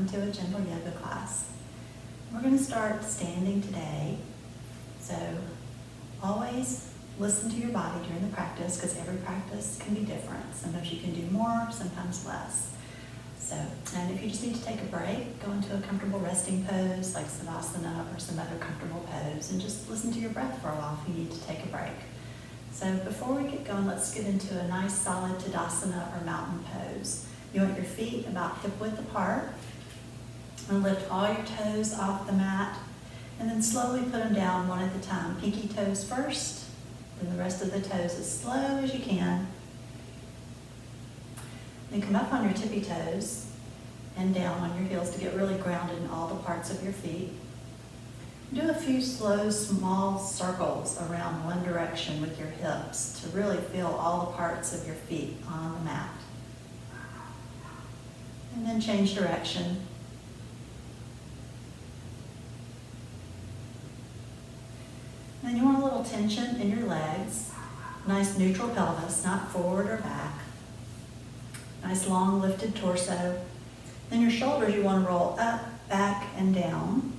welcome to a gentle yoga class. We're going to start standing today, so always listen to your body during the practice because every practice can be different. Sometimes you can do more, sometimes less. And if you just need to take a break, go into a comfortable resting pose like Savasana or some other comfortable pose and just listen to your breath for a while if you need to take a break. So before we get going, let's get into a nice solid Tadasana or mountain pose. You want your feet about hip width apart and lift all your toes off the mat and then slowly put them down one at a time. Pinky toes first, then the rest of the toes as slow as you can. Then come up on your tippy toes and down on your heels to get really grounded in all the parts of your feet. Do a few slow, small circles around one direction with your hips to really feel all the parts of your feet on the mat. And then change direction. And then you want a little tension in your legs. Nice neutral pelvis, not forward or back. Nice long lifted torso. Then your shoulders you want to roll up, back, and down.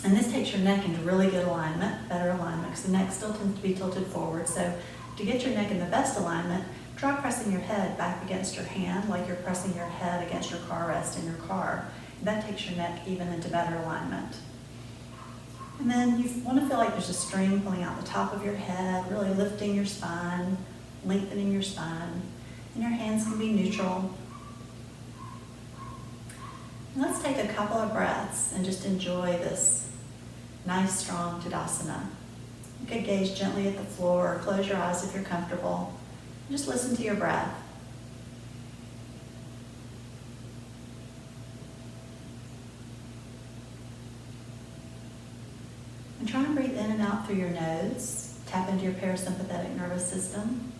And this takes your neck into really good alignment, better alignment, because the neck still tends to be tilted forward. So to get your neck in the best alignment, try pressing your head back against your hand like you're pressing your head against your car rest in your car. That takes your neck even into better alignment. And then you want to feel like there's a string pulling out the top of your head, really lifting your spine, lengthening your spine. And your hands can be neutral. And let's take a couple of breaths and just enjoy this nice, strong Tadasana. You could gaze gently at the floor or close your eyes if you're comfortable. Just listen to your breath. And try and breathe in and out through your nose. Tap into your parasympathetic nervous system.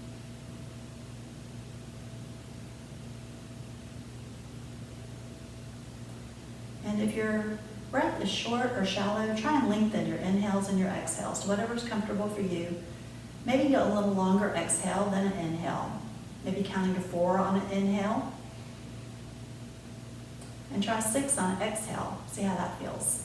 And if your breath is short or shallow, try and lengthen your inhales and your exhales to whatever's comfortable for you. Maybe go a little longer exhale than an inhale. Maybe counting to 4 on an inhale. And try 6 on an exhale. See how that feels.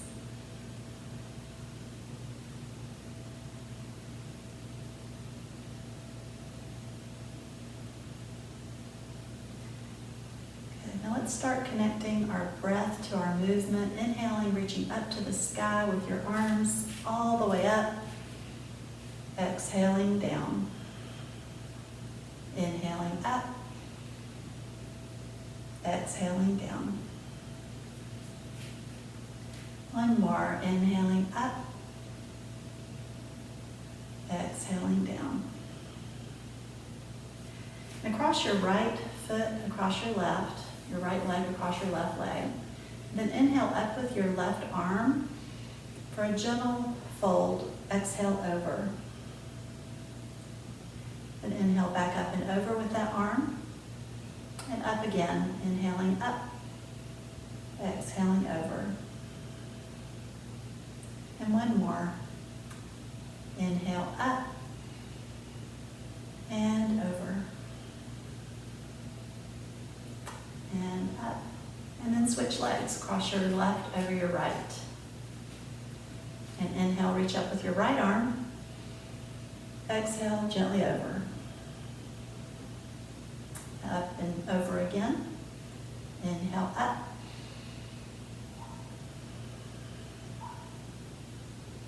Now let's start connecting our breath to our movement. Inhaling, reaching up to the sky with your arms all the way up. Exhaling down. Inhaling up. Exhaling down. One more. Inhaling up. Exhaling down. And cross your right foot across your left. Your right leg across your left leg. Then inhale up with your left arm for a gentle fold. Exhale over. Then inhale back up and over with that arm. And up again. Inhaling up. Exhaling over. And one more. Inhale up. And over. And up. And then switch legs. Cross your left over your right. And inhale, reach up with your right arm. Exhale, gently over. Up and over again. Inhale, up.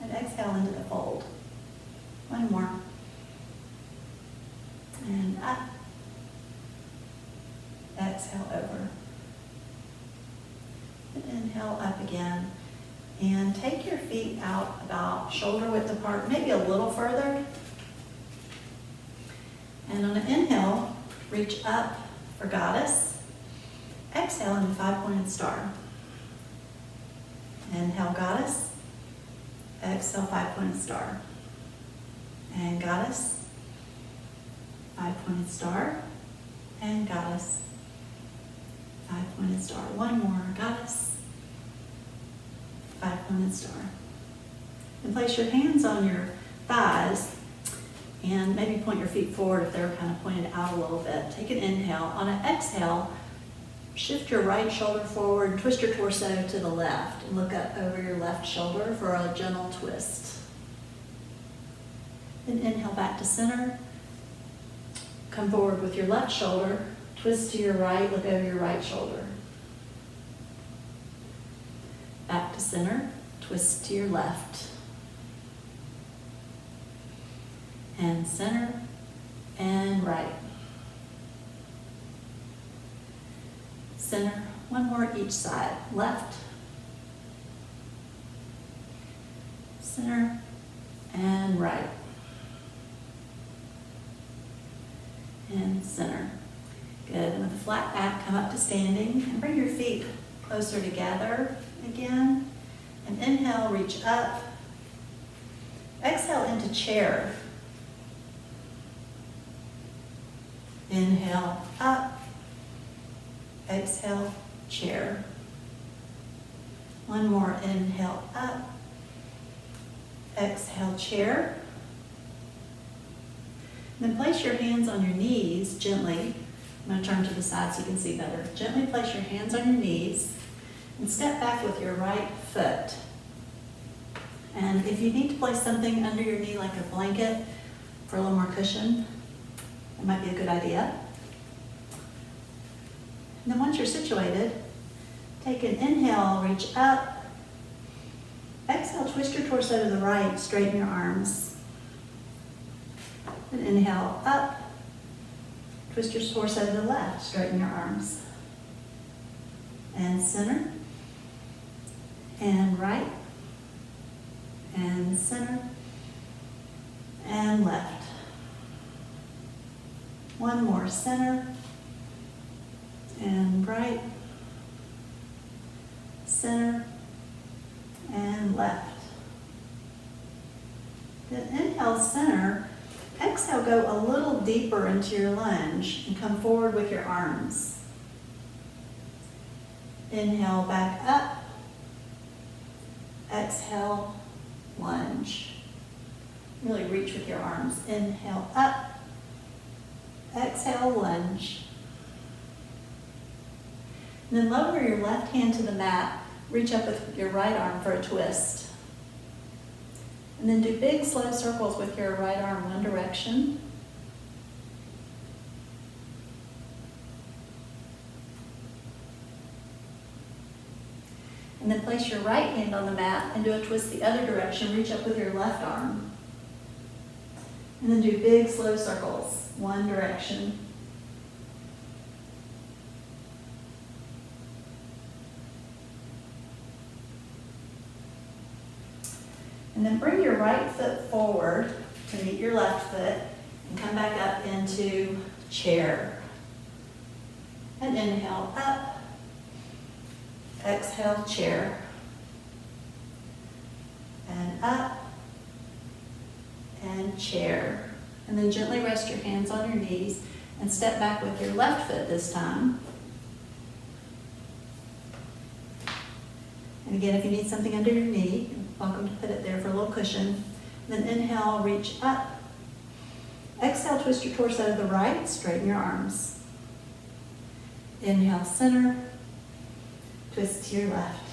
And exhale into the fold. One more. And up. Exhale over. And inhale up again. And take your feet out about shoulder width apart, maybe a little further. And on an inhale, reach up for goddess. Exhale into 5-pointed star. Inhale, goddess. Exhale, 5-pointed star. And goddess. 5-pointed star. And goddess. 5-pointed star. One more. Goddess. 5-pointed star. And place your hands on your thighs and maybe point your feet forward if they're kind of pointed out a little bit. Take an inhale. On an exhale, shift your right shoulder forward and twist your torso to the left and look up over your left shoulder for a gentle twist. Then inhale back to center. Come forward with your left shoulder, twist to your right, look over your right shoulder. Back to center, twist to your left. And center and right. Center, one more each side. Left, center, and right. And center. Good. And with a flat back, come up to standing and bring your feet closer together again. And inhale, reach up. Exhale into chair. Inhale, up. Exhale, chair. One more, inhale, up. Exhale, chair. Then place your hands on your knees gently. I'm going to turn to the side so you can see better. Gently place your hands on your knees and step back with your right foot. And if you need to place something under your knee like a blanket for a little more cushion, that might be a good idea. And then once you're situated, take an inhale, reach up. Exhale, twist your torso to the right, straighten your arms. Then inhale, up. Twist your torso to the left, straighten your arms. And center. And right. And center. And left. One more, center. And right, center, and left. Then inhale, center. Exhale, go a little deeper into your lunge and come forward with your arms. Inhale, back up. Exhale, lunge. Really reach with your arms. Inhale, up. Exhale, lunge. And then lower your left hand to the mat, reach up with your right arm for a twist. And then do big slow circles with your right arm one direction. And then place your right hand on the mat and do a twist the other direction, reach up with your left arm. And then do big slow circles, one direction. And then bring your right foot forward to meet your left foot and come back up into chair. And inhale, up. Exhale, chair. And up. And chair. And then gently rest your hands on your knees and step back with your left foot this time. And again, if you need something under your knee, you're welcome to put it there for a little cushion. Then inhale, reach up. Exhale, twist your torso to the right, straighten your arms. Inhale, center. Twist to your left.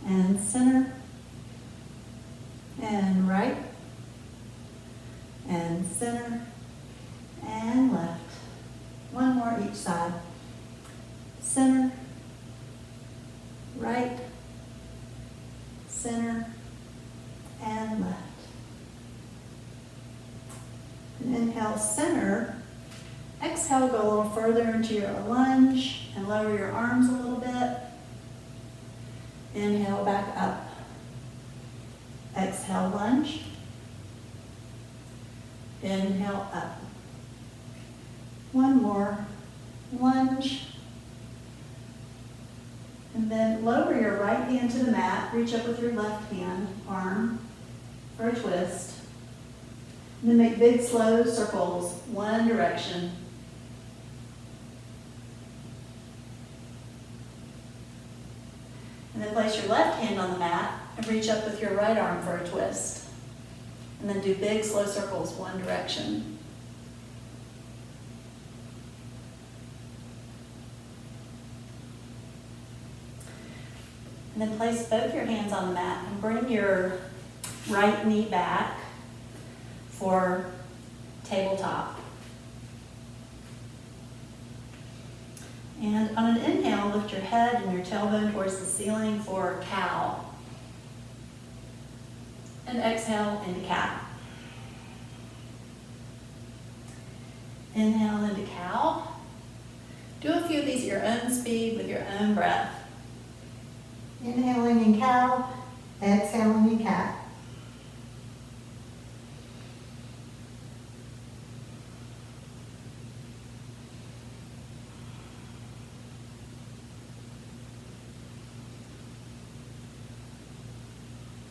And center. And right. And center. And left. One more each side. Center. Right, center, and left. And inhale, center. Exhale, go a little further into your lunge and lower your arms a little bit. Inhale, back up. Exhale, lunge. Inhale, up. One more, lunge. And then lower your right hand to the mat, reach up with your left hand, arm, for a twist. And then make big slow circles, one direction. And then place your left hand on the mat and reach up with your right arm for a twist. And then do big slow circles, one direction. And then place both your hands on the mat and bring your right knee back for tabletop. And on an inhale, lift your head and your tailbone towards the ceiling for cow. And exhale into cat. Inhale into cow. Do a few of these at your own speed with your own breath. Inhaling in cow, exhaling in cat.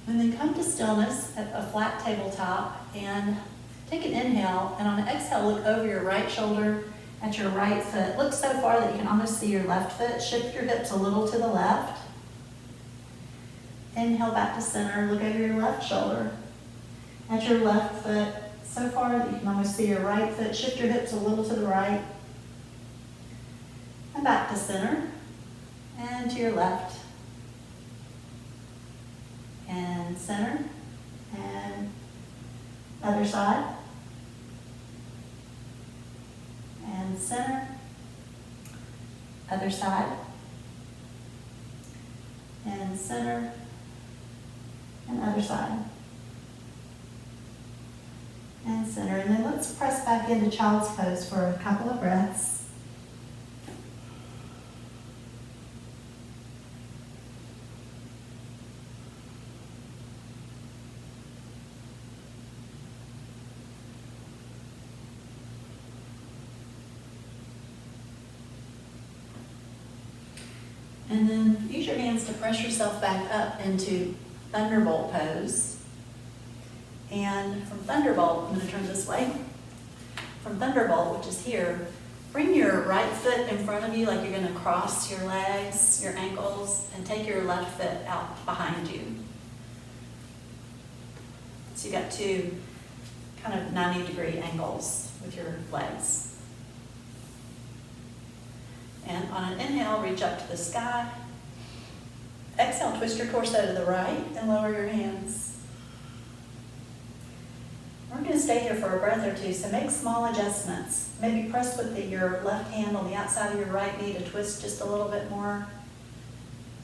And then come to stillness at a flat tabletop and take an inhale, and on an exhale, look over your right shoulder at your right foot. Look so far that you can almost see your left foot. Shift your hips a little to the left. Inhale back to center, look over your left shoulder at your left foot, so far that you can almost see your right foot. Shift your hips a little to the right. And back to center, and to your left. And center, and other side, and center, other side, and center, and other side, and center. And then let's press back into child's pose for a couple of breaths. And then use your hands to press yourself back up into thunderbolt pose. And from thunderbolt, I'm going to turn this way. From thunderbolt, which is here, bring your right foot in front of you like you're going to cross your legs, your ankles, and take your left foot out behind you. So you got two kind of 90-degree angles with your legs. And on an inhale, reach up to the sky. Exhale, twist your torso to the right and lower your hands. We're going to stay here for a breath or two, so make small adjustments. Maybe press with your left hand on the outside of your right knee to twist just a little bit more.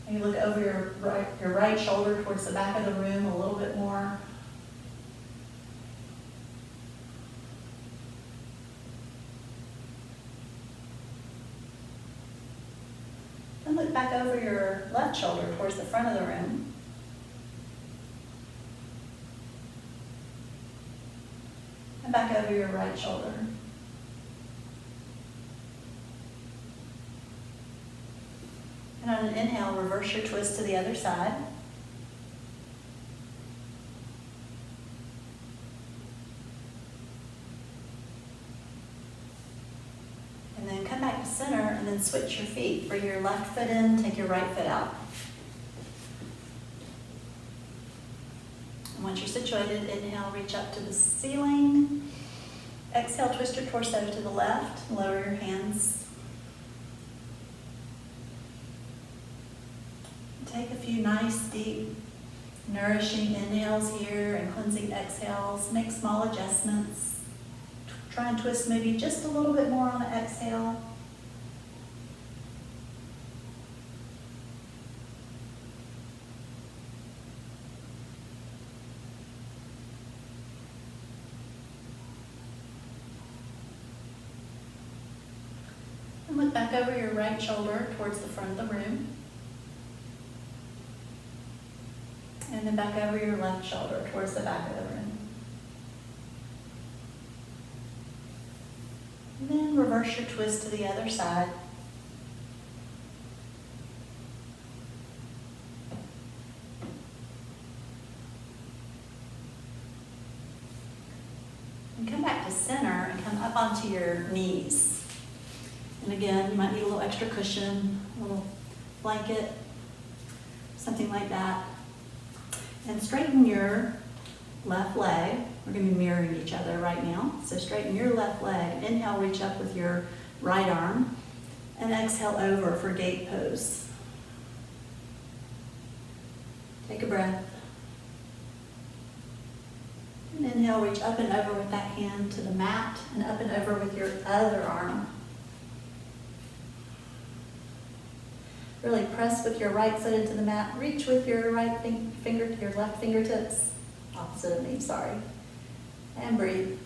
Maybe look over your right shoulder towards the back of the room a little bit more. Then look back over your left shoulder towards the front of the room. And back over your right shoulder. And on an inhale, reverse your twist to the other side. And then come back to center and then switch your feet. Bring your left foot in, take your right foot out. And once you're situated, inhale, reach up to the ceiling. Exhale, twist your torso to the left, lower your hands. Take a few nice, deep, nourishing inhales here and cleansing exhales. Make small adjustments. Try and twist maybe just a little bit more on the exhale. And look back over your right shoulder towards the front of the room. And then back over your left shoulder towards the back of the room. And then reverse your twist to the other side. And come back to center and come up onto your knees. And again, you might need a little extra cushion, a little blanket, something like that. And straighten your left leg. We're going to be mirroring each other right now. So straighten your left leg. Inhale, reach up with your right arm. And exhale over for gate pose. Take a breath. And inhale, reach up and over with that hand to the mat and up and over with your other arm. Really press with your right foot into the mat. Reach with your right finger to your left fingertips. Opposite of me, sorry. And breathe.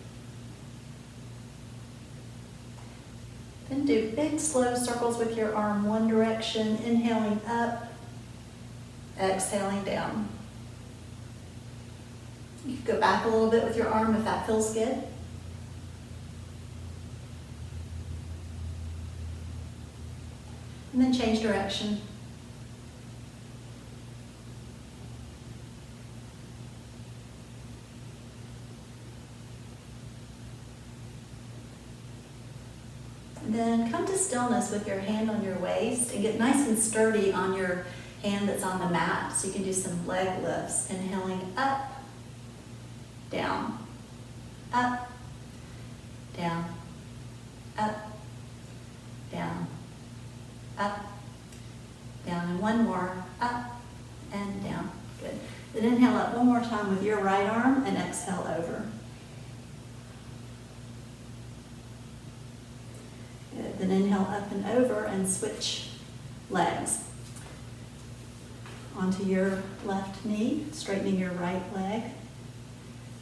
Then do big slow circles with your arm one direction, inhaling up, exhaling down. You can go back a little bit with your arm if that feels good. And then change direction. And then come to stillness with your hand on your waist and get nice and sturdy on your hand that's on the mat so you can do some leg lifts. Inhaling up, down, up, down, up, down, up, down, and one more, up and down. Good. Then inhale up one more time with your right arm and exhale over. Good. Then inhale up and over and switch legs. Onto your left knee, straightening your right leg.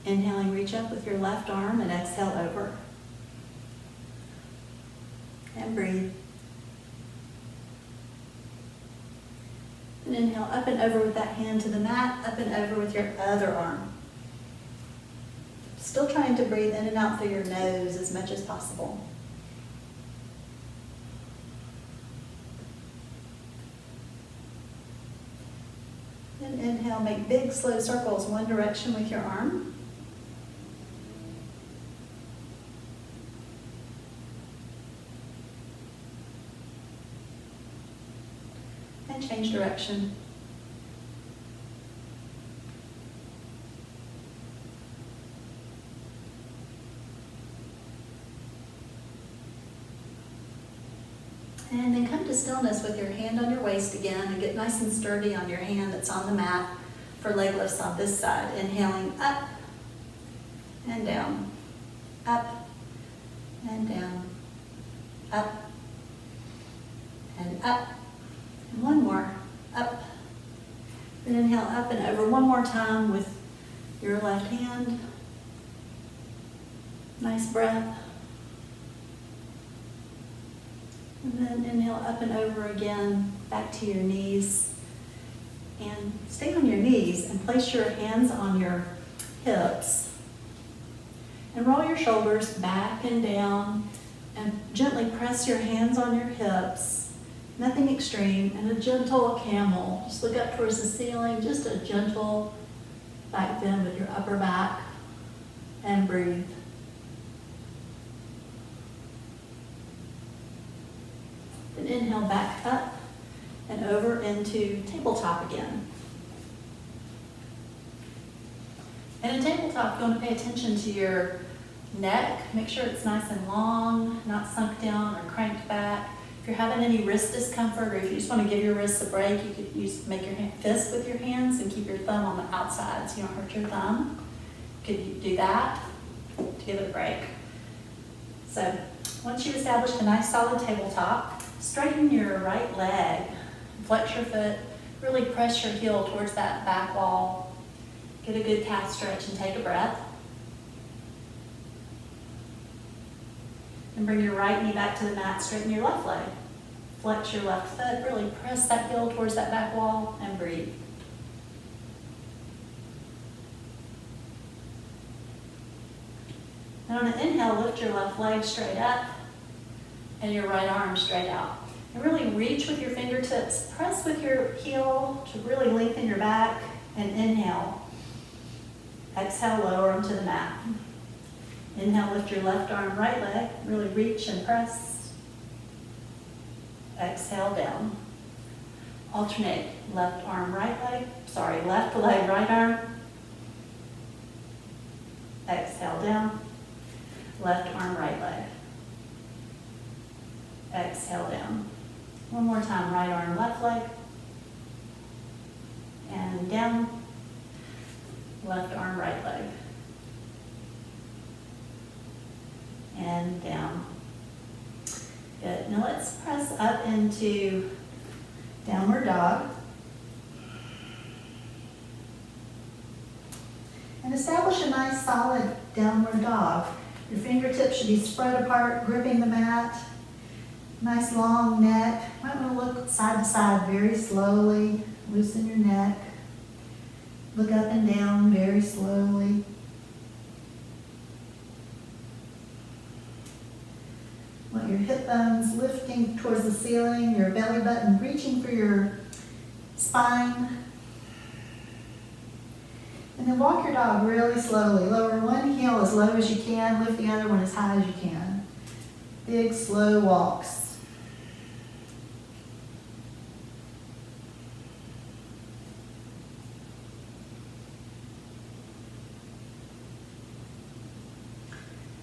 Inhaling, reach up with your left arm and exhale over. And breathe. And inhale up and over with that hand to the mat, up and over with your other arm. Still trying to breathe in and out through your nose as much as possible. Then inhale, make big slow circles one direction with your arm. And change direction. And then come to stillness with your hand on your waist again and get nice and sturdy on your hand that's on the mat for leg lifts on this side. Inhaling up and down, up and down, up and up. And one more, up. Then inhale up and over one more time with your left hand. Nice breath. And then inhale up and over again, back to your knees. And stay on your knees and place your hands on your hips. And roll your shoulders back and down and gently press your hands on your hips. Nothing extreme, and a gentle camel. Just look up towards the ceiling, just a gentle back bend with your upper back, and breathe. Then inhale back up and over into tabletop again. And in tabletop, you want to pay attention to your neck. Make sure it's nice and long, not sunk down or cranked back. If you're having any wrist discomfort, or if you just want to give your wrists a break, you could make your fists with your hands and keep your thumb on the outside so you don't hurt your thumb. Could you do that to give it a break? So once you've established a nice solid tabletop, straighten your right leg, flex your foot, really press your heel towards that back wall. Get a good calf stretch and take a breath. And bring your right knee back to the mat, straighten your left leg. Flex your left foot, really press that heel towards that back wall and breathe. And on an inhale, lift your left leg straight up and your right arm straight out. And really reach with your fingertips, press with your heel to really lengthen your back, and inhale. Exhale, lower them to the mat. Inhale, lift your left arm, right leg, really reach and press. Exhale, down. Alternate, left leg, right arm. Exhale, down. Left arm, right leg. Exhale, down. One more time, right arm, left leg. and down. Left arm, right leg. And down. Good. Now let's press up into downward dog. And establish a nice solid downward dog. Your fingertips should be spread apart, gripping the mat. Nice long neck. Might want to look side to side very slowly. Loosen your neck. Look up and down very slowly. Want your hip bones lifting towards the ceiling, your belly button reaching for your spine. And then walk your dog really slowly. Lower one heel as low as you can, lift the other one as high as you can. Big, slow walks.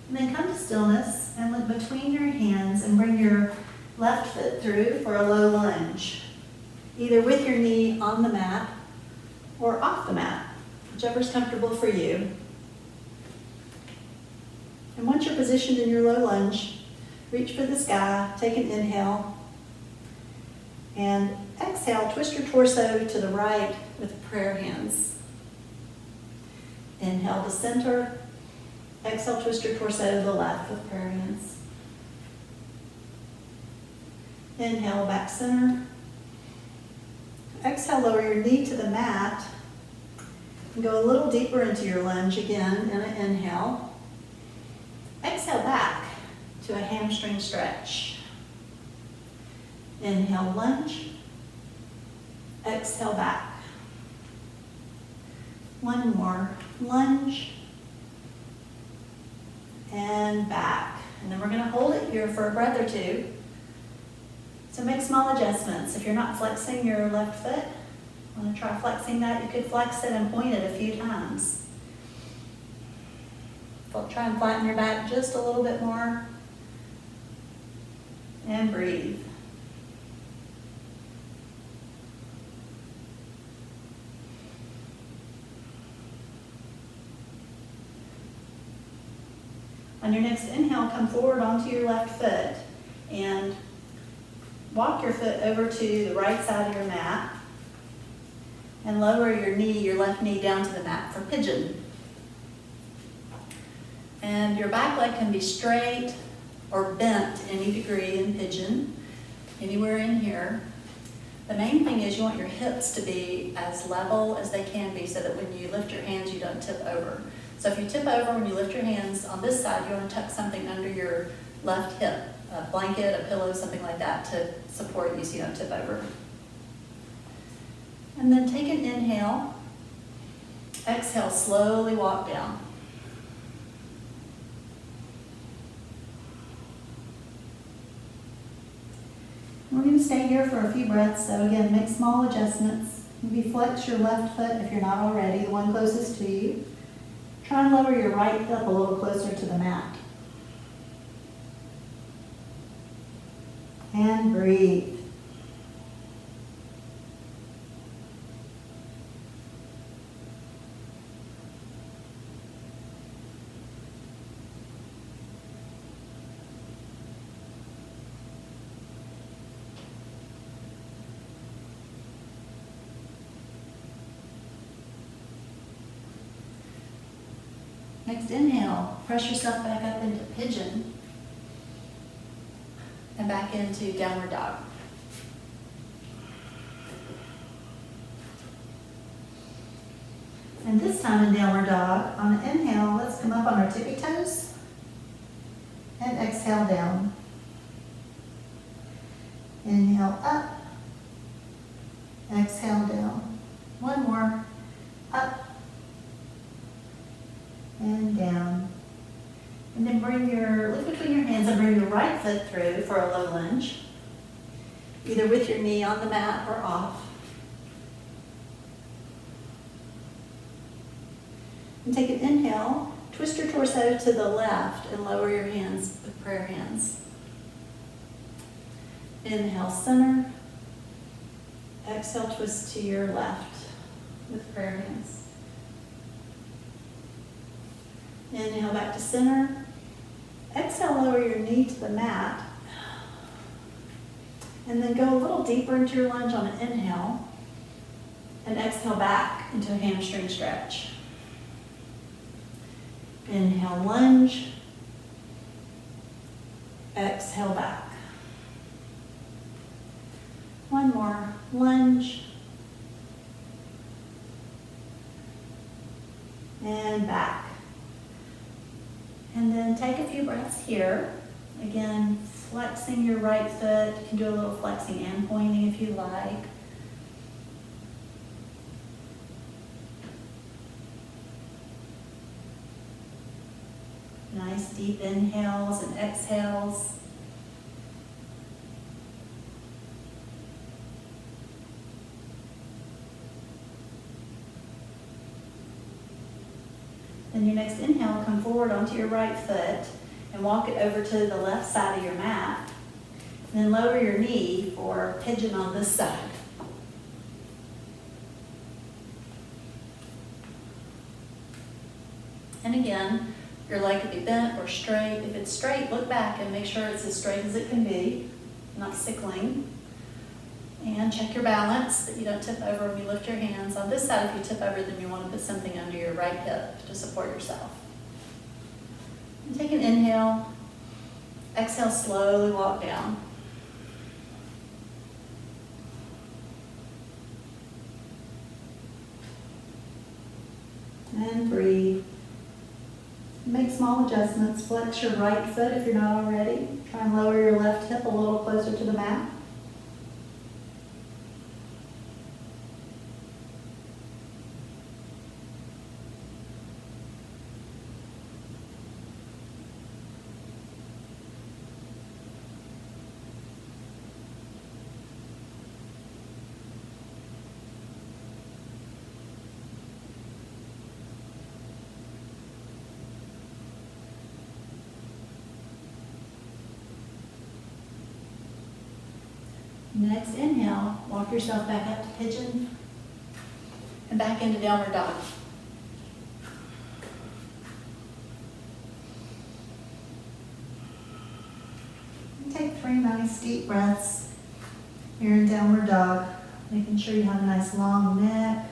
And then come to stillness and look between your hands and bring your left foot through for a low lunge. Either with your knee on the mat or off the mat, whichever's comfortable for you. And once you're positioned in your low lunge, reach for the sky, take an inhale, and exhale, twist your torso to the right with prayer hands. Inhale to center. Exhale, twist your torso to the left with prayer hands. Inhale, back center. Exhale, lower your knee to the mat. And go a little deeper into your lunge again in an inhale. Exhale back to a hamstring stretch. Inhale, lunge. Exhale, back. One more, lunge. And back. And then we're going to hold it here for a breath or two. So make small adjustments. If you're not flexing your left foot, want to try flexing that, you could flex it and point it a few times. Try and flatten your back just a little bit more. And breathe. On your next inhale, come forward onto your left foot and walk your foot over to the right side of your mat and lower your knee, your left knee down to the mat for pigeon. And your back leg can be straight or bent any degree in pigeon, anywhere in here. The main thing is you want your hips to be as level as they can be so that when you lift your hands, you don't tip over. So if you tip over when you lift your hands on this side, you want to tuck something under your left hip, a blanket, a pillow, something like that to support you so you don't tip over. And then take an inhale. Exhale, slowly walk down. We're going to stay here for a few breaths, so again, make small adjustments. Maybe flex your left foot if you're not already, the one closest to you. Try and lower your right hip a little closer to the mat. And breathe. Next inhale, press yourself back up into pigeon and back into downward dog. And this time in downward dog, on an inhale, let's come up on our tippy toes and exhale down. Inhale up, exhale down. One more, up and down. And then look between your hands and bring your right foot through for a low lunge, either with your knee on the mat or off. And take an inhale, twist your torso to the left and lower your hands with prayer hands. Inhale, center. Exhale, twist to your left. with prayer hands. Inhale back to center. Exhale, lower your knee to the mat. And then go a little deeper into your lunge on an inhale. And exhale back into a hamstring stretch. Inhale, lunge. Exhale back. One more, lunge. And back. And then take a few breaths here. Again, flexing your right foot. You can do a little flexing and pointing if you like. Nice deep inhales and exhales. Then your next inhale, come forward onto your right foot and walk it over to the left side of your mat. And then lower your knee for pigeon on this side. And again, your leg could be bent or straight. If it's straight, look back and make sure it's as straight as it can be, not sickling. And check your balance, that you don't tip over when you lift your hands. On this side, if you tip over, then you want to put something under your right hip to support yourself. And take an inhale. Exhale, slowly walk down. And breathe. Make small adjustments. Flex your right foot if you're not already. Try and lower your left hip a little closer to the mat. Next inhale, walk yourself back up to pigeon and back into downward dog. And take 3 nice deep breaths here in downward dog, making sure you have a nice long neck,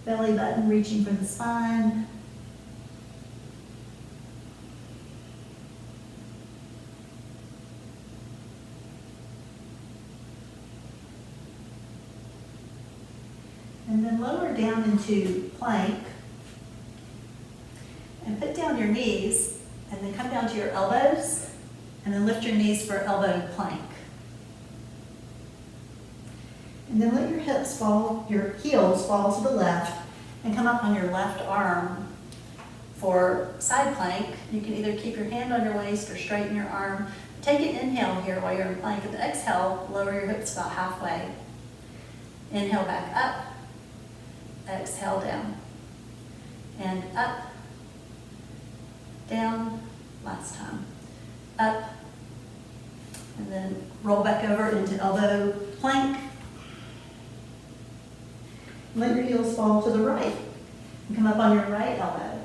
belly button reaching for the spine. And then lower down into plank and put down your knees and then come down to your elbows and then lift your knees for elbow plank. And then let your hips fall, your heels fall to the left and come up on your left arm for side plank. You can either keep your hand on your waist or straighten your arm. Take an inhale here while you're in plank. And exhale, lower your hips about halfway. Inhale back up. Exhale down. And up. Down. Last time. Up. And then roll back over into elbow plank. Let your heels fall to the right. And come up on your right elbow.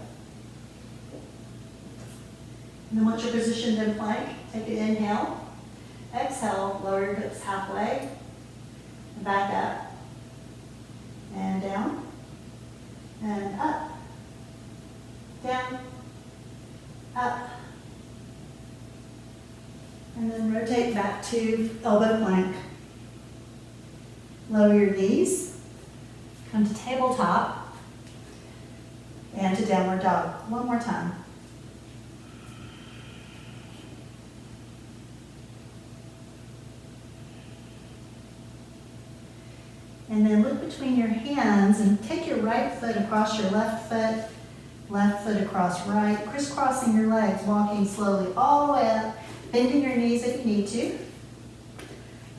And then once you're positioned in plank, take an inhale. Exhale, lower your hips halfway. And back up. And down. And up. Down. Up. And then rotate back to elbow plank. Lower your knees. Come to tabletop. And to downward dog. One more time. And then look between your hands and take your right foot across your left foot across right, crisscrossing your legs, walking slowly all the way up, bending your knees if you need to,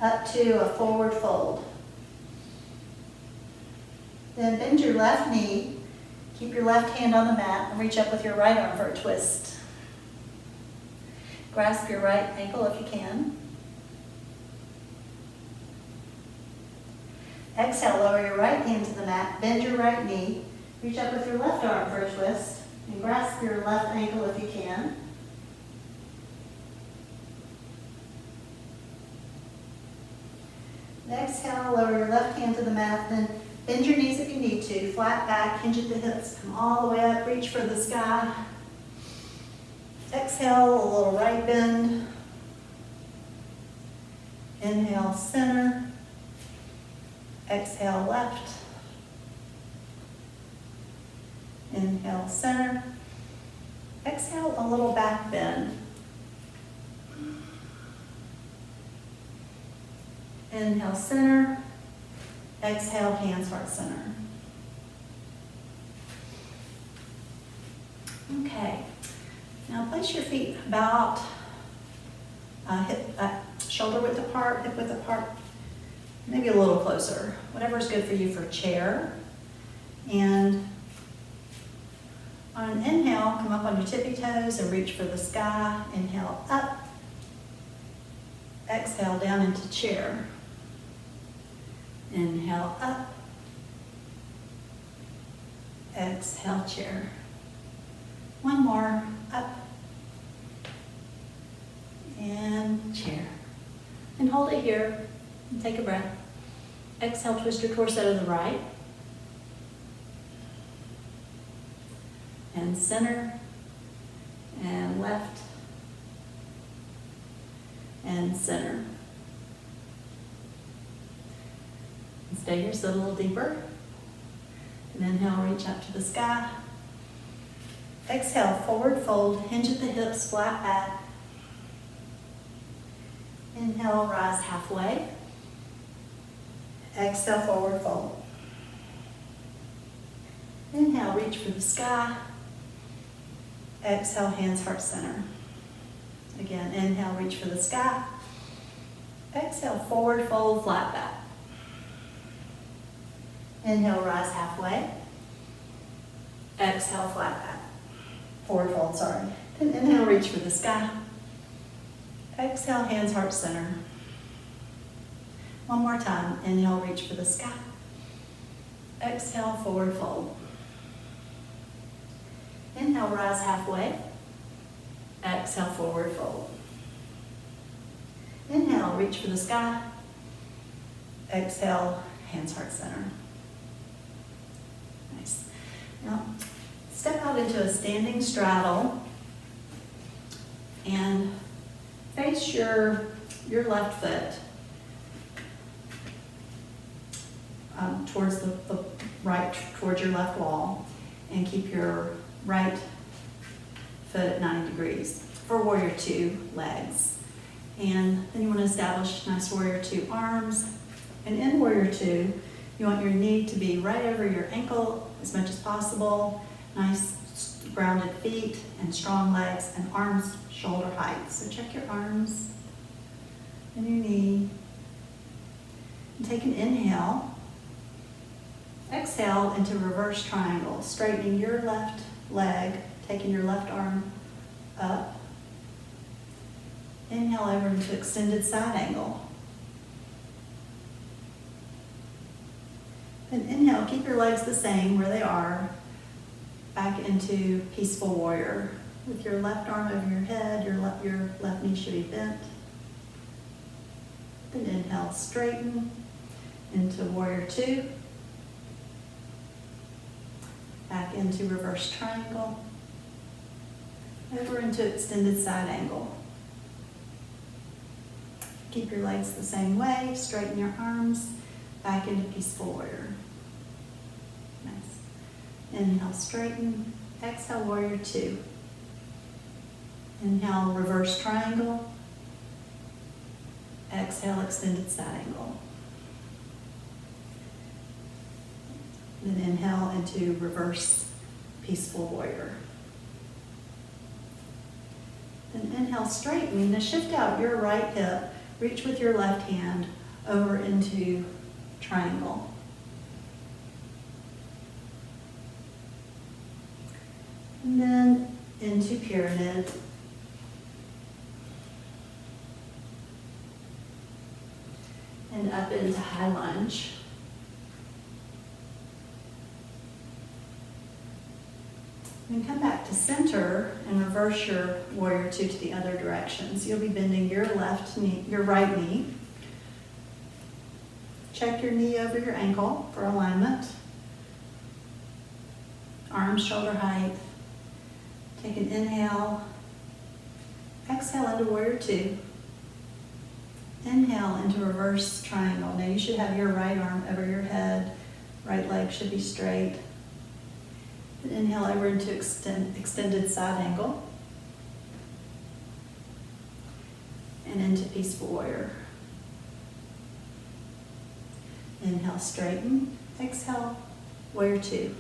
up to a forward fold. Then bend your left knee, keep your left hand on the mat, and reach up with your right arm for a twist. Grasp your right ankle if you can. Exhale, lower your right hand to the mat, bend your right knee, reach up with your left arm for a twist, and grasp your left ankle if you can. Exhale, lower your left hand to the mat, then bend your knees if you need to, flat back, hinge at the hips, come all the way up, reach for the sky. Exhale, a little right bend. Inhale, center. Exhale, left. Inhale, center. Exhale, a little back bend. Inhale, center. Exhale, hands, heart, center. Okay. Now place your feet about shoulder width apart, hip width apart, maybe a little closer. Whatever's good for you for chair. And on an inhale, come up on your tippy toes and reach for the sky. Inhale, up. Exhale, down into chair. Inhale, up. Exhale, chair. One more, up. And chair. And hold it here and take a breath. Exhale, twist your torso to the right. And center. And left. And center. And stay here, sit a little deeper. And inhale, reach up to the sky. Exhale, forward fold, hinge at the hips, flat back. Inhale, rise halfway. Exhale, forward fold. Inhale, reach for the sky. Exhale, hands, heart, center. Again, inhale, reach for the sky. Exhale, forward fold, flat back. Inhale, rise halfway. Exhale, flat back. Forward fold, sorry. Then inhale, reach for the sky. Exhale, hands, heart, center. One more time. Inhale, reach for the sky. Exhale, forward fold. Inhale, rise halfway. Exhale, forward fold. Inhale, reach for the sky. Exhale, hands, heart, center. Nice. Now, step out into a standing straddle and face your left foot towards the right, towards your left wall, and keep your right foot at 90 degrees for Warrior Two legs. And then you want to establish nice Warrior Two arms. And in Warrior Two, you want your knee to be right over your ankle as much as possible. Nice grounded feet and strong legs and arms shoulder height. So check your arms and your knee. And take an inhale. Exhale into reverse triangle, straightening your left leg, taking your left arm up. Inhale over into extended side angle. Then inhale, keep your legs the same where they are. Back into peaceful warrior. With your left arm over your head, your left knee should be bent. Then inhale, straighten into Warrior Two. Back into reverse triangle. Over into extended side angle. Keep your legs the same way, straighten your arms, back into peaceful warrior. Nice. Inhale, straighten. Exhale, Warrior Two. Inhale, reverse triangle. Exhale, extended side angle. Then inhale into reverse peaceful warrior. Then inhale, straighten. Now shift out your right hip. Reach with your left hand over into triangle. And then into pyramid. And up into high lunge. Then come back to center and reverse your warrior two to the other direction. So you'll be bending your left knee, your right knee. Check your knee over your ankle for alignment. Arms shoulder height. Take an inhale. Exhale into warrior two. Inhale into reverse triangle. Now you should have your right arm over your head. Right leg should be straight. And inhale over into extended side angle. And into peaceful warrior. Inhale, straighten. Exhale, warrior two.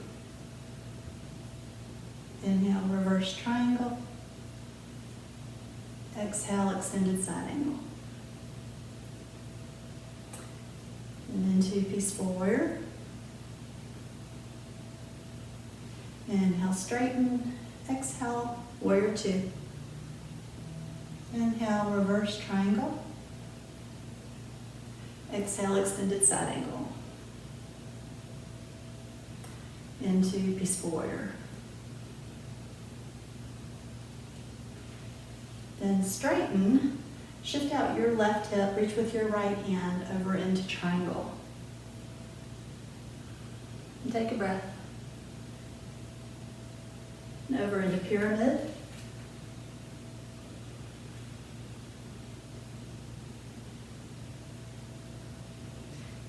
Inhale, reverse triangle. Exhale, extended side angle. And into peaceful warrior. Inhale, straighten. Exhale, warrior two. Inhale, reverse triangle. Exhale, extended side angle. Into peaceful warrior. Then straighten. Shift out your left hip, reach with your right hand over into triangle. And take a breath. And over into pyramid.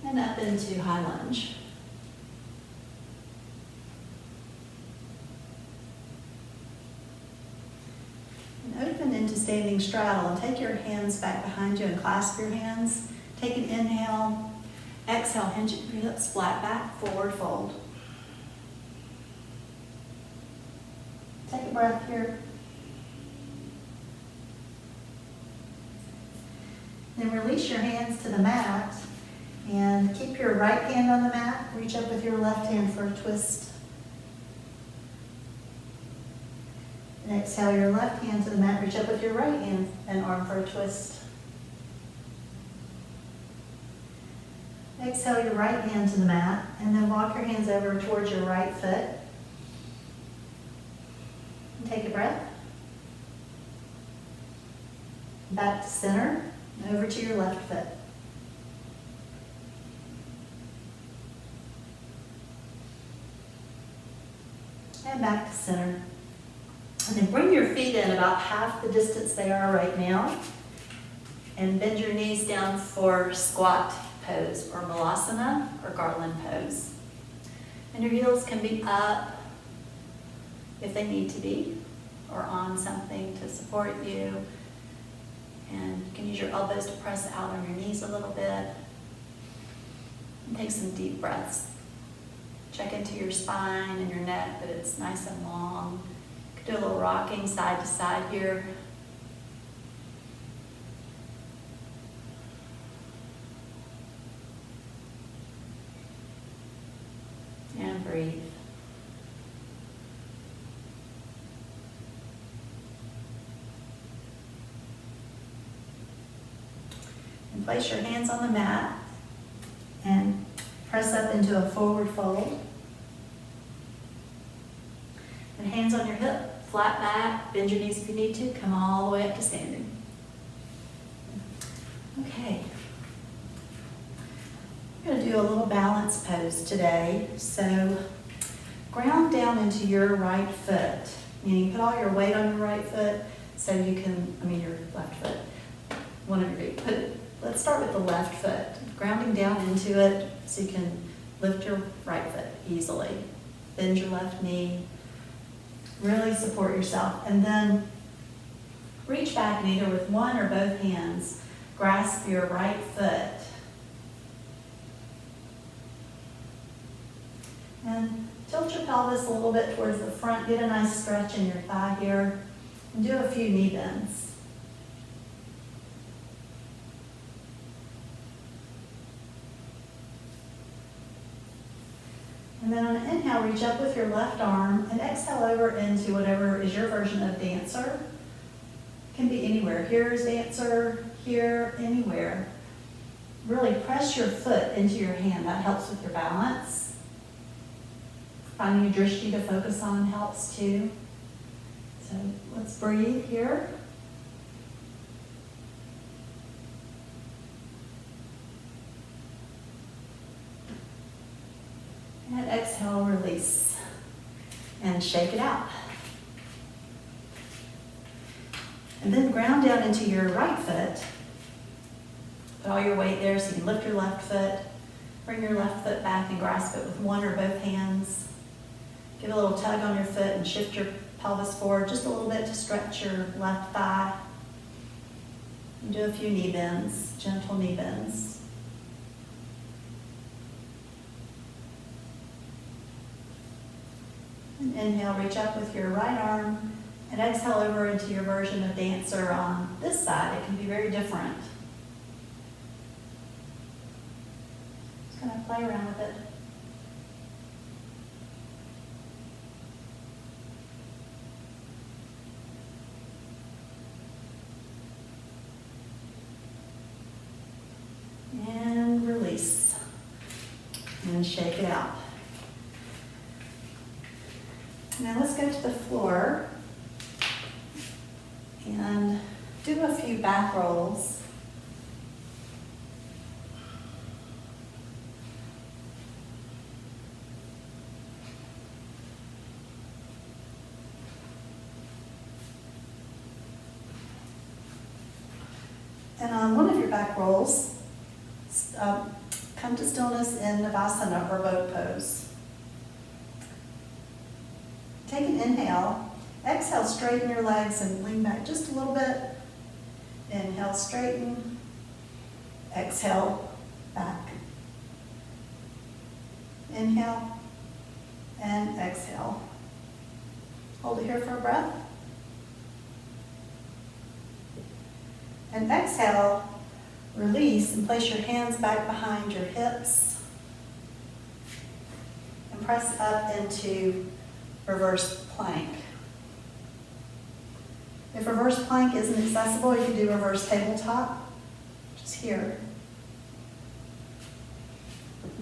And up into high lunge. And open into standing straddle and take your hands back behind you and clasp your hands. Take an inhale. Exhale, hinge your hips flat back, forward fold. Take a breath here. Then release your hands to the mat and keep your right hand on the mat. Reach up with your left hand for a twist. And exhale your left hand to the mat. Reach up with your right hand and arm for a twist. Exhale your right hand to the mat and then walk your hands over towards your right foot. And take a breath. Back to center and over to your left foot. And back to center. And then bring your feet in about half the distance they are right now. And bend your knees down for squat pose or malasana or garland pose. And your heels can be up if they need to be, or on something to support you. And you can use your elbows to press out on your knees a little bit. And take some deep breaths. Check into your spine and your neck, that it's nice and long. You can do a little rocking side to side here. And breathe. And place your hands on the mat and press up into a forward fold. And hands on your hip, flat back, bend your knees if you need to, come all the way up to standing. Okay. We're going to do a little balance pose today. So ground down into your right foot, meaning put all your weight on your right foot so you can, your left foot, one of your feet. Let's start with the left foot. Grounding down into it so you can lift your right foot easily. Bend your left knee. Really support yourself. And then reach back and either with one or both hands, grasp your right foot. And tilt your pelvis a little bit towards the front. Get a nice stretch in your thigh here. And do a few knee bends. And then on an inhale, reach up with your left arm and exhale over into whatever is your version of dancer. It can be anywhere. Here's dancer, here, anywhere. Really press your foot into your hand. That helps with your balance. Finding a drishti to focus on helps too. So let's breathe here. And exhale, release. And shake it out. And then ground down into your right foot. Put all your weight there so you can lift your left foot. Bring your left foot back and grasp it with one or both hands. Give a little tug on your foot and shift your pelvis forward just a little bit to stretch your left thigh. And do a few knee bends, gentle knee bends. And inhale, reach up with your right arm and exhale over into your version of dancer on this side. It can be very different. Just kind of play around with it. And release. And shake it out. Now let's go to the floor and do a few back rolls. And on one of your back rolls, come to stillness in Navasana or boat pose. Take an inhale. Exhale, straighten your legs and lean back just a little bit. Inhale, straighten. Exhale, back. Inhale and exhale. Hold it here for a breath. And exhale, release and place your hands back behind your hips. And press up into reverse plank. If reverse plank isn't accessible, you can do reverse tabletop, just here.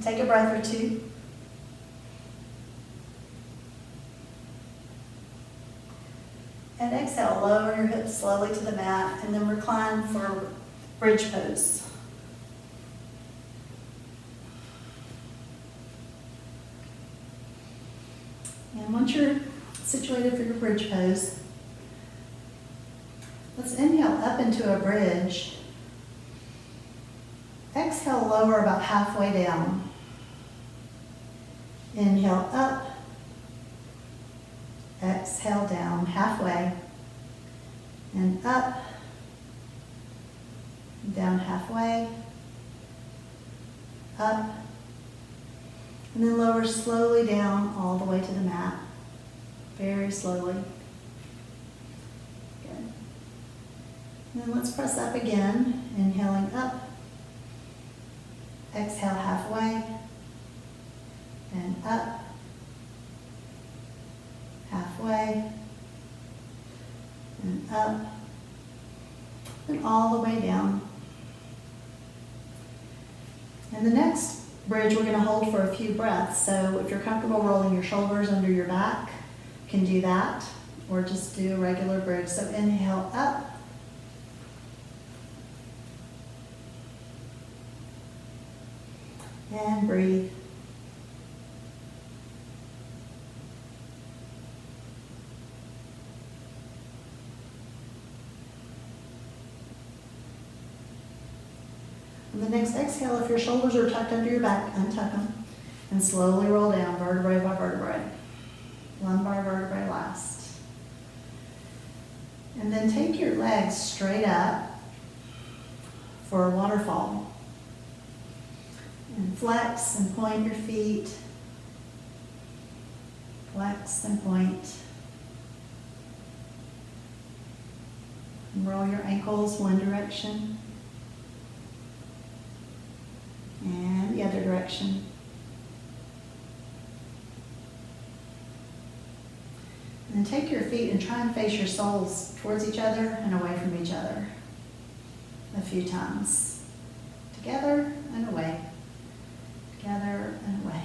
Take a breath or two. And exhale, lower your hips slowly to the mat and then recline for bridge pose. And once you're situated for your bridge pose, let's inhale up into a bridge. Exhale, lower about halfway down. Inhale up. Exhale down halfway. And up. Down halfway. Up. And then lower slowly down all the way to the mat. Very slowly. Good. And then let's press up again, inhaling up. Exhale halfway. And up. Halfway. And up. And all the way down. And the next bridge we're going to hold for a few breaths. So if you're comfortable rolling your shoulders under your back, you can do that, or just do a regular bridge. So inhale up. And breathe. And the next exhale, if your shoulders are tucked under your back, untuck them and slowly roll down vertebrae by vertebrae. Lumbar vertebrae last. And then take your legs straight up for a waterfall. And flex and point your feet. Flex and point. And roll your ankles one direction. And the other direction. And then take your feet and try and face your soles towards each other and away from each other a few times. Together and away. Together and away.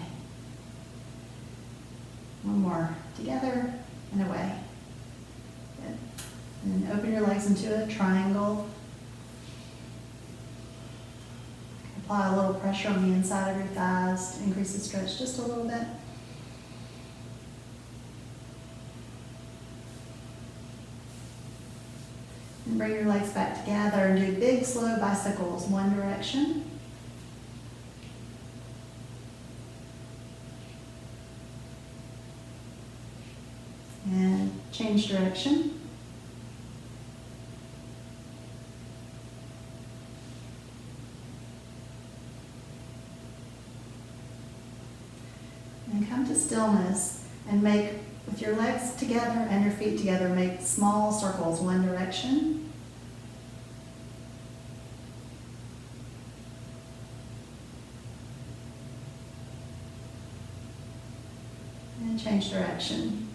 Apply a little pressure on the inside of your thighs to increase the stretch just a little bit. And bring your legs back together and do big, slow bicycles, one direction. And change direction. And come to stillness and make, with your legs together and your feet together, make small circles, one direction. And change direction.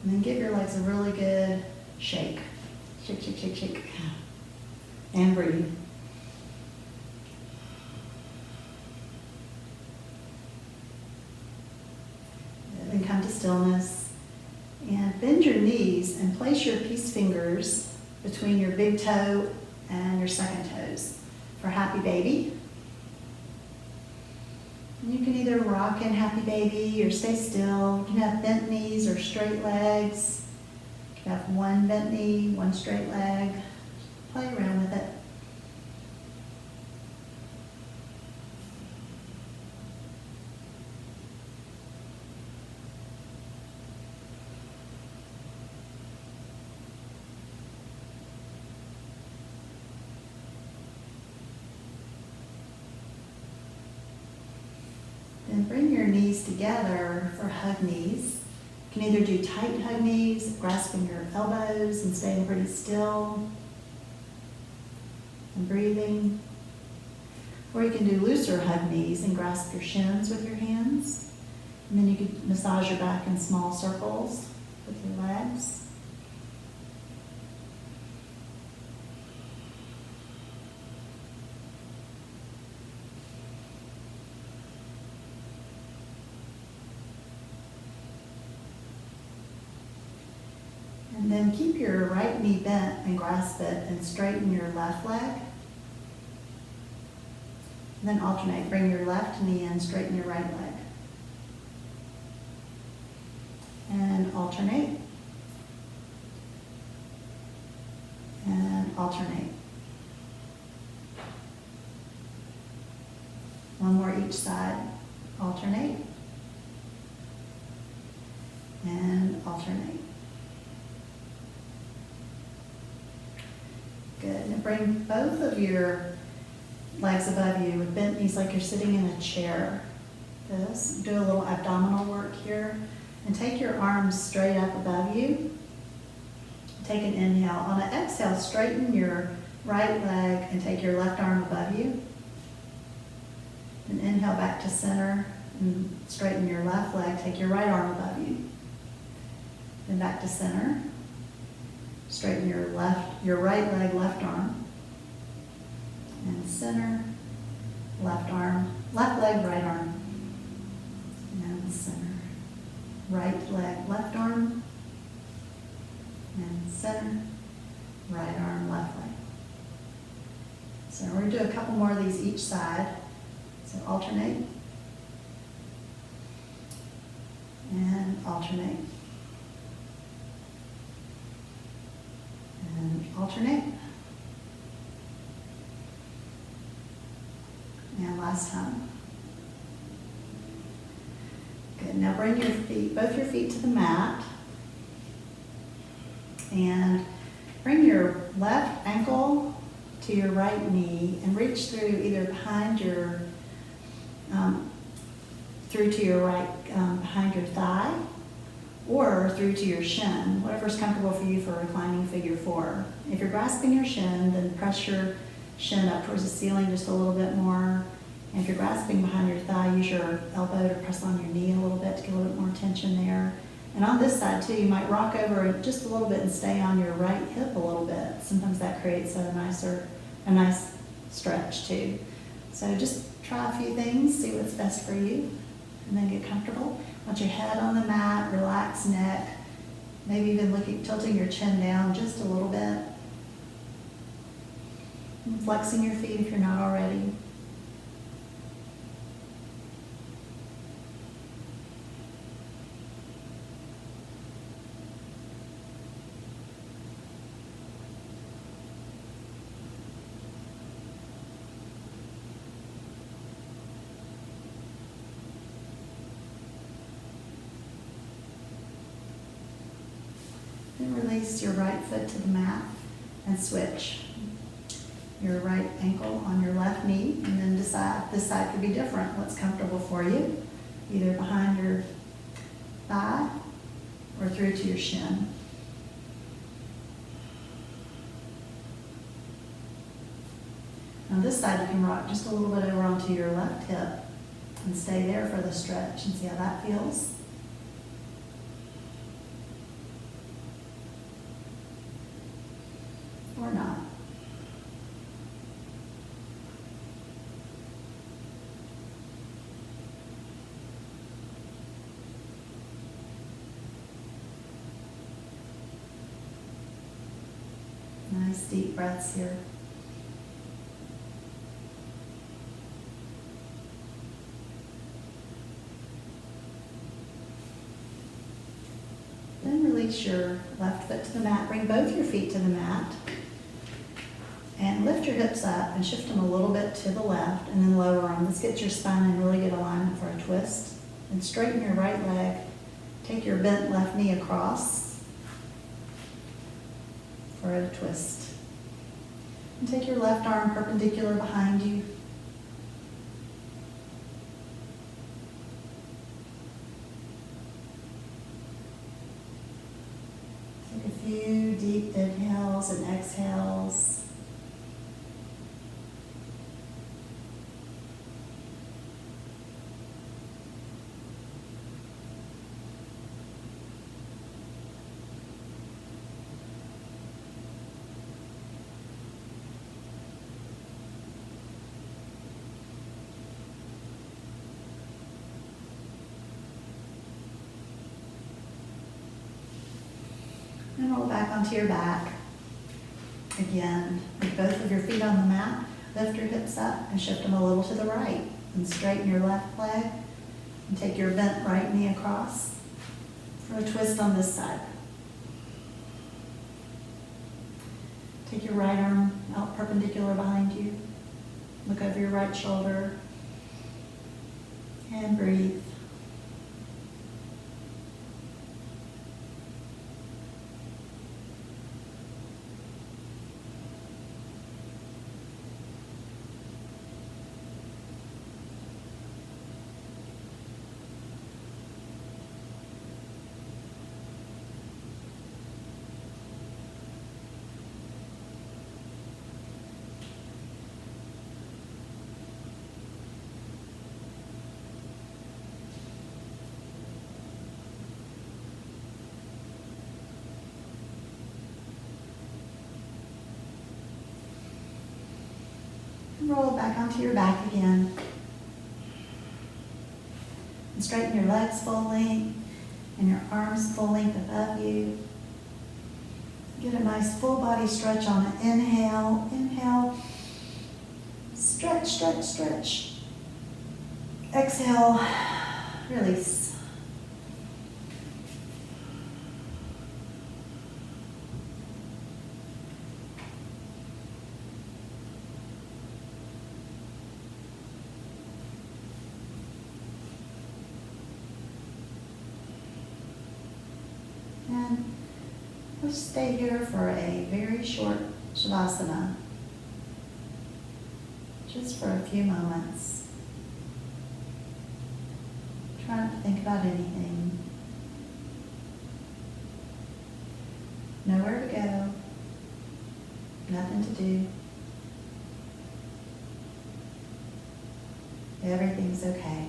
And then give your legs a really good shake. Shake, shake, shake, shake. And breathe. Then come to stillness. And bend your knees and place your peace fingers between your big toe and your second toes for happy baby. And you can either rock in happy baby or stay still. You can have bent knees or straight legs. You can have one bent knee, one straight leg. Play around with it. Then bring your knees together for hug knees. You can either do tight hug knees, grasping your elbows and staying pretty still and breathing. Or you can do looser hug knees and grasp your shins with your hands. And then you can massage your back in small circles with your legs. And then keep your right knee bent and grasp it and straighten your left leg. And then alternate. Bring your left knee in, straighten your right leg. And alternate. And alternate. One more each side. Alternate. And alternate. Good. Now bring both of your legs above you with bent knees like you're sitting in a chair. Do a little abdominal work here. And take your arms straight up above you. Take an inhale. On an exhale, straighten your right leg and take your left arm above you. And inhale back to center and straighten your left leg. Take your right arm above you. Then back to center. Straighten your right leg, left arm. And center, left arm, left leg, right arm. And center. Right leg, left arm. And center, right arm, left leg. So we're going to do a couple more of these each side. So alternate. And alternate. And alternate. And last time. Good. Now bring your feet, both your feet to the mat. And bring your left ankle to your right knee and reach through either behind your, through to your right, behind your thigh, or through to your shin, whatever's comfortable for you for reclining figure four. If you're grasping your shin, then press your shin up towards the ceiling just a little bit more. And if you're grasping behind your thigh, use your elbow to press on your knee a little bit to get a little bit more tension there. And on this side too, you might rock over just a little bit and stay on your right hip a little bit. Sometimes that creates a nice stretch too. So just try a few things, see what's best for you, and then get comfortable. Want your head on the mat, relax neck, Maybe even tilting your chin down just a little bit. And flexing your feet if you're not already. Then release your right foot to the mat and switch your right ankle on your left knee, and then decide, this side could be different. What's comfortable for you, either behind your thigh or through to your shin. Now this side you can rock just a little bit over onto your left hip and stay there for the stretch and see how that feels. Or not. Nice deep breaths here. Then release your left foot to the mat. Bring both your feet to the mat. And lift your hips up and shift them a little bit to the left and then lower them. This gets your spine in really good alignment for a twist. And straighten your right leg. Take your bent left knee across for a twist. And take your left arm perpendicular behind you. Take a few deep inhales and exhales. And roll back onto your back. Again, with both of your feet on the mat, lift your hips up and shift them a little to the right. And straighten your left leg and take your bent right knee across for a twist on this side. Take your right arm out perpendicular behind you. Look over your right shoulder and breathe. Roll back onto your back again. And straighten your legs full length and your arms full length above you. Get a nice full body stretch on an inhale. Inhale. Stretch, stretch, stretch. Exhale. Release. And we'll stay here for a very short Shavasana, just for a few moments. Try not to think about anything. Nowhere to go, nothing to do. Everything's okay.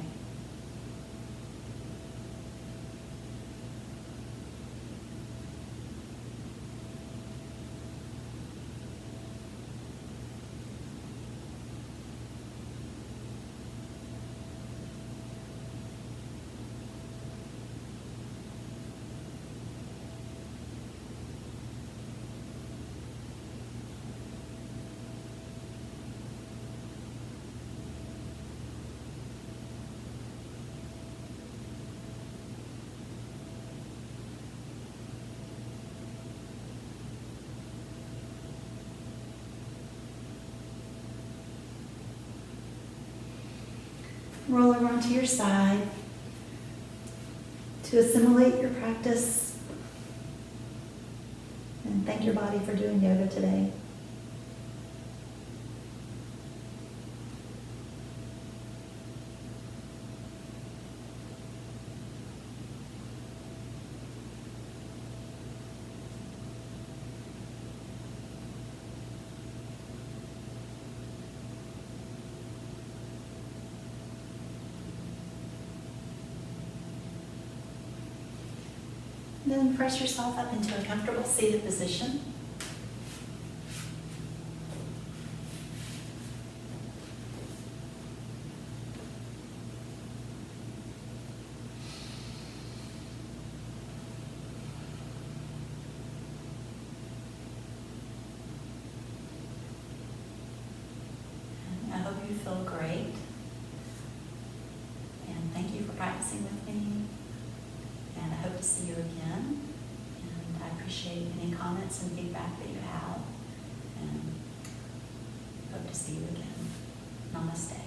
roll over onto your side to assimilate your practice and thank your body for doing yoga today. Then press yourself up into a comfortable seated position. And I hope you feel great. And thank you for practicing with me. And I hope to see you again. And I appreciate any comments and feedback that you have. And hope to see you again. Namaste.